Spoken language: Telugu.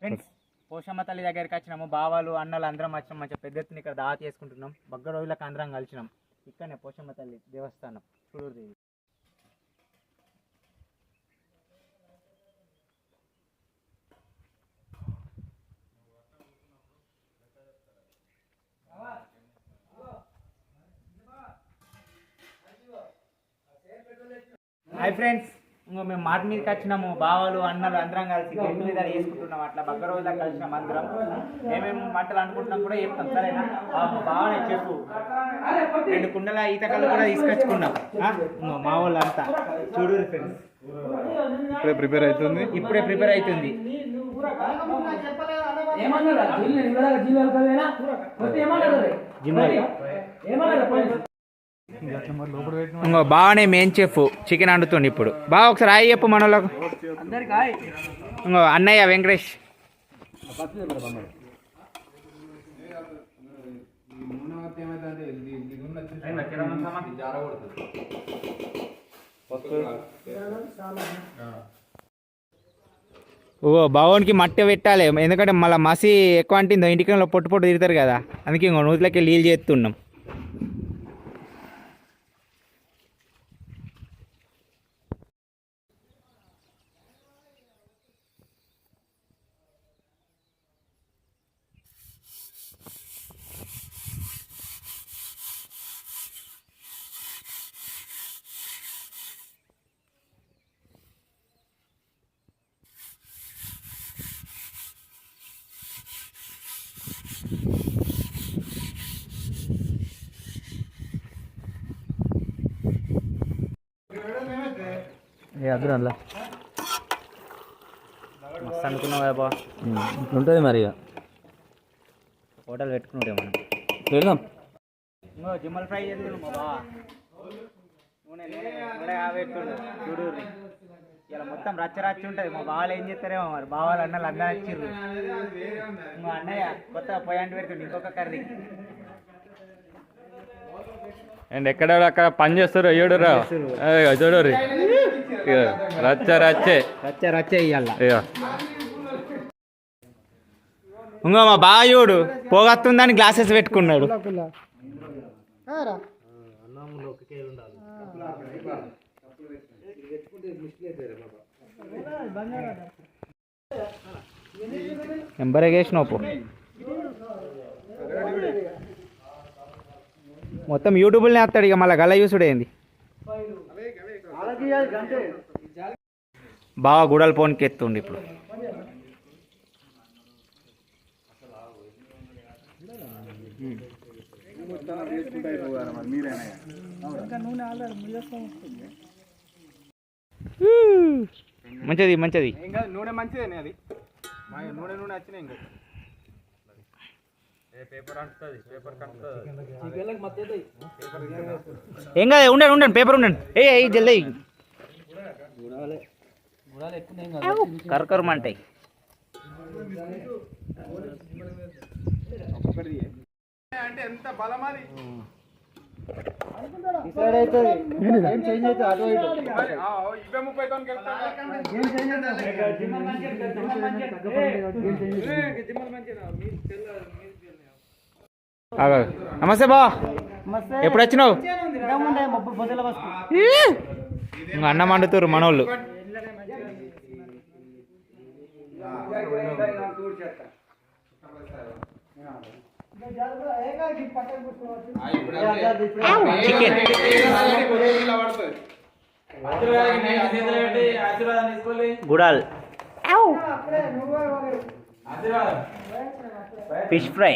ఫ్రెండ్స్ పోషమ్మ తల్లి దగ్గరికి వచ్చినాము. బావాలు అన్నలు అందరం వచ్చినాం. మంచిగా పెద్ద ఎత్తున ఇక్కడ దావత్ చేసుకుంటున్నాం. బగ్గ రోజులకు అందరం కలిసినాం. ఇక్కడనే పోషమ్మ తల్లి దేవస్థానం చూడూరు. హాయ్ ఫ్రెండ్స్, ఇంకో మేము మాట మీదకి వచ్చినాము. బావాలు అన్నలు అందరం కలిసి గెట్టు మీద వేసుకుంటున్నాం. అట్లా బగ్గ రోజులకు కలిసినాం అందరం. ఏమేమి వంటలు అనుకుంటున్నాం కూడా చెప్తాం, సరేనా? బాగానే చెప్పు. 2 కుండల ఈతకళ్ళు కూడా తీసుకొచ్చుకున్నాం. మా వాళ్ళు అంతా చూడు ఫ్రెండ్స్. ఇప్పుడే ప్రిపేర్ అవుతుంది. ఇంకో బాగానే మెయిన్ చెఫ్ చికెన్ వండుతుంది ఇప్పుడు. బాగా ఒకసారి హాయ్ చెప్పు మన వాళ్ళకు. ఇంకో అన్నయ్య వెంకటేష్. ఓ బావోనికి మట్టి పెట్టాలి, ఎందుకంటే మళ్ళీ మసి ఎక్కువ అంటుందో ఇంటికి పొట్టు పొట్టు తిరుగుతారు కదా, అందుకే ఇంకో నూతిలోకి నీళ్ళు చేస్తున్నాం. అద్దురా మస్తు అనుకున్నావు కదా బా. ఇట్లుంటుంది మరి. ఇక హోటల్ పెట్టుకుంటే మనం వెళ్దాం. జిమ్మల్ ఫ్రై చేస్తున్నాం మా బావ. నూనె పెట్టుకుంటు చూడు. ఇలా మొత్తం రచ్చ ఉంటుంది. మా బావాలు ఏం చేస్తారేమో మరి. బావాలు అన్నలు అందరూ వచ్చిర్రు. మా అన్నయ్య కొత్తగా పొయ్యంటి పెడుతుండే ఇంకొక కర్రీ. అండ్ ఎక్కడ అక్కడ పని చేస్తారు అయ్యోడురా చూడరు. రచ్చే ఇయ్యాల. ఇంకో మా బాయుడు పోగొస్తుందని గ్లాసెస్ పెట్టుకున్నాడు. ఎంబరేగేసినప్పు మొత్తం యూట్యూబ్లోనే వస్తాడు. ఇక మళ్ళీ గల చూసుడేంది. బాగా గుడలు పోనికి ఎత్తుండి ఇప్పుడు. మంచిది నూనె మంచిదే. అది నూనె వచ్చినాయి. ఇంకో ఏం కాదు, ఉండండి పేపర్ ఉండండి. ఏ జల్దీ కరకరమంటాయి. అంటే ఎంత బలమాది నమస్తే బా, ఎప్పుడు వచ్చినావు? అన్నం వండుతారు మనోళ్ళు. Chicken గుడాల్, fish fry,